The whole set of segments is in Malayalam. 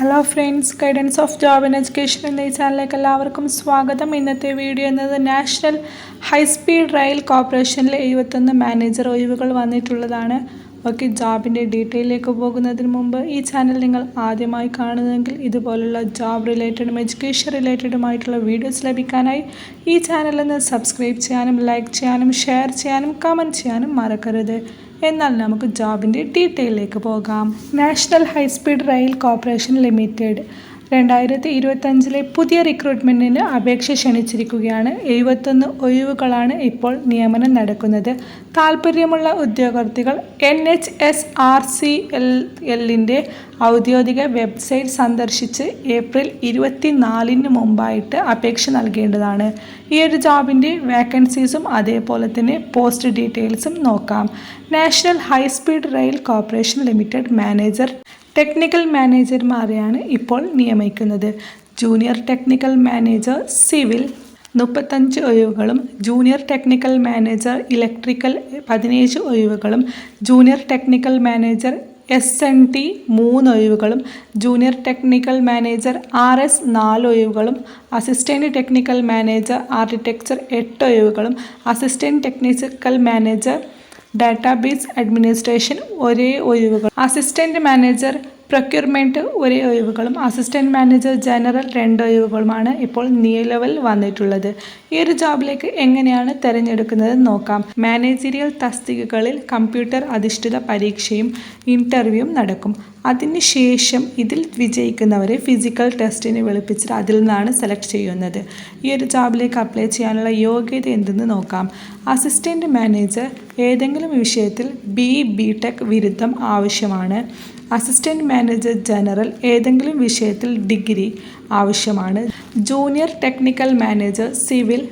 Hello friends, guidance of job and education എന്ന ഈ ചാനലിലേക്ക് എല്ലാവർക്കും സ്വാഗതം. ഇന്നത്തെ വീഡിയോ എന്നത് നാഷണൽ ഹൈസ്പീഡ് റെയിൽ കോർപ്പറേഷനിലെ 71 മാനേജർ ഒഴിവുകൾ വന്നിട്ടുള്ളതാണ്. ഓക്കെ, ജോബിൻ്റെ ഡീറ്റെയിലേക്ക് പോകുന്നതിന് മുമ്പ് ഈ ചാനൽ നിങ്ങൾ ആദ്യമായി കാണുന്നതെങ്കിൽ ഇതുപോലുള്ള ജോബ് റിലേറ്റഡും എഡ്യൂക്കേഷൻ റിലേറ്റഡുമായിട്ടുള്ള വീഡിയോസ് ലഭിക്കാനായി ഈ ചാനലൊന്ന് സബ്സ്ക്രൈബ് ചെയ്യാനും ലൈക്ക് ചെയ്യാനും ഷെയർ ചെയ്യാനും കമൻറ്റ് ചെയ്യാനും മറക്കരുത്. എന്നാൽ നമുക്ക് ജോബിൻ്റെ ഡീറ്റെയിലേക്ക് പോകാം. National high speed rail corporation limited 2025 പുതിയ റിക്രൂട്ട്മെൻറ്റിന് അപേക്ഷ ക്ഷണിച്ചിരിക്കുകയാണ്. 71 ഒഴിവുകളാണ് ഇപ്പോൾ നിയമനം നടക്കുന്നത്. താൽപ്പര്യമുള്ള ഉദ്യോഗാർത്ഥികൾ NHSRCLൻ്റെ ഔദ്യോഗിക വെബ്സൈറ്റ് സന്ദർശിച്ച് ഏപ്രിൽ 24 മുമ്പായിട്ട് അപേക്ഷ നൽകേണ്ടതാണ്. ഈ ഒരു ജോബിൻ്റെ വേക്കൻസീസും അതേപോലെ തന്നെ പോസ്റ്റ് ഡീറ്റെയിൽസും നോക്കാം. National high speed rail corporation limited manager technical മാനേജർമാരെയാണ് ഇപ്പോൾ നിയമിക്കുന്നത്. ജൂനിയർ ടെക്നിക്കൽ മാനേജർ സിവിൽ 35 ഒഴിവുകളും ജൂനിയർ ടെക്നിക്കൽ മാനേജർ ഇലക്ട്രിക്കൽ 17 ഒഴിവുകളും ജൂനിയർ ടെക്നിക്കൽ മാനേജർ SNT 3 ഒഴിവുകളും ജൂനിയർ ടെക്നിക്കൽ മാനേജർ RS 4 ഒഴിവുകളും അസിസ്റ്റൻറ്റ് ടെക്നിക്കൽ മാനേജർ ആർക്കിടെക്ചർ 8 ഒഴിവുകളും assistant technical manager database administration ഒരേ ഒഴിവുകൾ, അസിസ്റ്റൻറ്റ് മാനേജർ പ്രൊക്യൂർമെൻറ്റ് ഒരേ ഒഴിവുകളും അസിസ്റ്റൻറ്റ് മാനേജർ ജനറൽ 2 ഒഴിവുകളുമാണ് ഇപ്പോൾ നിലവിൽ വന്നിട്ടുള്ളത്. ഈ ഒരു ജോബിലേക്ക് എങ്ങനെയാണ് തിരഞ്ഞെടുക്കുന്നത് നോക്കാം. മാനേജറിയൽ തസ്തികകളിൽ കമ്പ്യൂട്ടർ അധിഷ്ഠിത പരീക്ഷയും ഇൻ്റർവ്യൂവും നടക്കും. അതിനുശേഷം ഇതിൽ വിജയിക്കുന്നവരെ ഫിസിക്കൽ ടെസ്റ്റിന് വിളിപ്പിച്ചിട്ട് അതിൽ നിന്നാണ് സെലക്ട് ചെയ്യുന്നത്. ഈ ഒരു ജോബിലേക്ക് അപ്ലൈ ചെയ്യാനുള്ള യോഗ്യത എന്തെന്ന് നോക്കാം. അസിസ്റ്റൻറ്റ് മാനേജർ ഏതെങ്കിലും വിഷയത്തിൽ BTech ബിരുദം ആവശ്യമാണ്. അസിസ്റ്റൻറ്റ് മാനേജർ ജനറൽ ഏതെങ്കിലും വിഷയത്തിൽ ഡിഗ്രി ആവശ്യമാണ്. Junior technical manager civil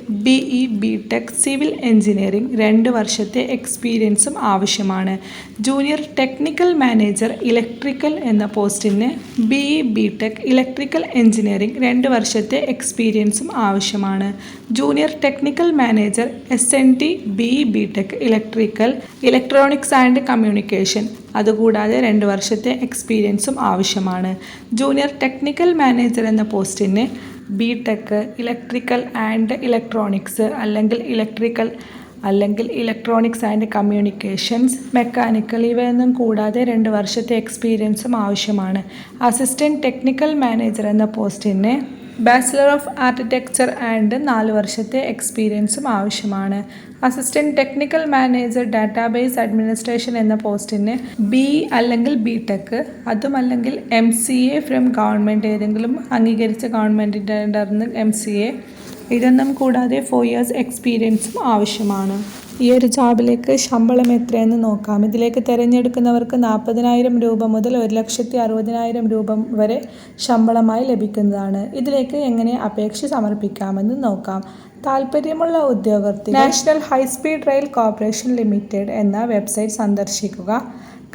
BTech civil engineering 2 വർഷത്തെ എക്സ്പീരിയൻസും ആവശ്യമാണ്. ജൂനിയർ ടെക്നിക്കൽ മാനേജർ ഇലക്ട്രിക്കൽ എന്ന പോസ്റ്റിന് BTech ഇലക്ട്രിക്കൽ എഞ്ചിനീയറിംഗ് 2 വർഷത്തെ എക്സ്പീരിയൻസും ആവശ്യമാണ്. Junior technical manager SNT BTech electronics and communication അതുകൂടാതെ 2 വർഷത്തെ എക്സ്പീരിയൻസും ആവശ്യമാണ്. ജൂനിയർ ടെക്നിക്കൽ മാനേജർ എന്ന പോസ്റ്റിന് BTech ഇലക്ട്രിക്കൽ ആൻഡ് ഇലക്ട്രോണിക്സ് അല്ലെങ്കിൽ ഇലക്ട്രോണിക്സ് ആൻഡ് കമ്മ്യൂണിക്കേഷൻസ് മെക്കാനിക്കൽ ഇവയൊന്നും കൂടാതെ 2 വർഷത്തെ എക്സ്പീരിയൻസും ആവശ്യമാണ്. അസിസ്റ്റൻറ്റ് ടെക്നിക്കൽ മാനേജർ എന്ന പോസ്റ്റിന് ബാച്ചിലർ ഓഫ് ആർക്കിടെക്ചർ ആൻഡ് 4 വർഷത്തെ എക്സ്പീരിയൻസും ആവശ്യമാണ്. Assistant technical manager database administration എന്ന പോസ്റ്റിന് BTech അതുമല്ലെങ്കിൽ MCA ഫ്രം ഗവൺമെൻറ് ഏതെങ്കിലും അംഗീകരിച്ച ഗവൺമെൻറ്റിൻ്റെ അണ്ടർന്ന് MCA ഇതൊന്നും കൂടാതെ 4 years എക്സ്പീരിയൻസും ആവശ്യമാണ്. ഈ ഒരു ജോബിലേക്ക് ശമ്പളം എത്രയെന്ന് നോക്കാം. ഇതിലേക്ക് തിരഞ്ഞെടുക്കുന്നവർക്ക് 40,000 രൂപ മുതൽ 1,60,000 രൂപ വരെ ശമ്പളമായി ലഭിക്കുന്നതാണ്. ഇതിലേക്ക് എങ്ങനെ അപേക്ഷ സമർപ്പിക്കാമെന്ന് നോക്കാം. താൽപ്പര്യമുള്ള ഉദ്യോഗാർത്ഥി national high speed rail corporation limited എന്ന വെബ്സൈറ്റ് സന്ദർശിക്കുക.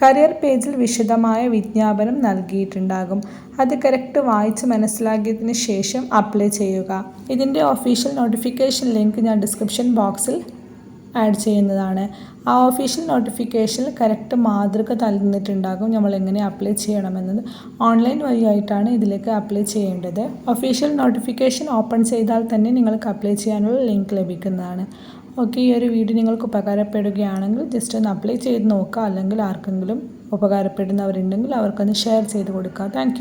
കരിയർ പേജിൽ വിശദമായ വിജ്ഞാപനം നൽകിയിട്ടുണ്ടാകും. അത് കറക്റ്റ് വായിച്ച് മനസ്സിലാക്കിയതിന് ശേഷം അപ്ലൈ ചെയ്യുക. ഇതിൻ്റെ ഒഫീഷ്യൽ നോട്ടിഫിക്കേഷൻ ലിങ്ക് ഞാൻ ഡിസ്ക്രിപ്ഷൻ ബോക്സിൽ ആഡ് ചെയ്യുന്നതാണ്. ആ ഒഫീഷ്യൽ നോട്ടിഫിക്കേഷനിൽ കറക്റ്റ് മാതൃക തന്നിട്ടുണ്ടാകും നമ്മൾ എങ്ങനെ അപ്ലൈ ചെയ്യണമെന്നത്. ഓൺലൈൻ വഴിയായിട്ടാണ് ഇതിലേക്ക് അപ്ലൈ ചെയ്യേണ്ടത്. ഒഫീഷ്യൽ നോട്ടിഫിക്കേഷൻ ഓപ്പൺ ചെയ്താൽ തന്നെ നിങ്ങൾക്ക് അപ്ലൈ ചെയ്യാനുള്ള ലിങ്ക് ലഭിക്കുന്നതാണ്. ഓക്കെ, ഈ ഒരു വീഡിയോ നിങ്ങൾക്ക് ഉപകാരപ്പെടുകയാണെങ്കിൽ ജസ്റ്റ് ഒന്ന് അപ്ലൈ ചെയ്ത് നോക്കുക. അല്ലെങ്കിൽ ആർക്കെങ്കിലും ഉപകാരപ്പെടുന്നവരുണ്ടെങ്കിൽ അവർക്കൊന്ന് ഷെയർ ചെയ്ത് കൊടുക്കുക. താങ്ക്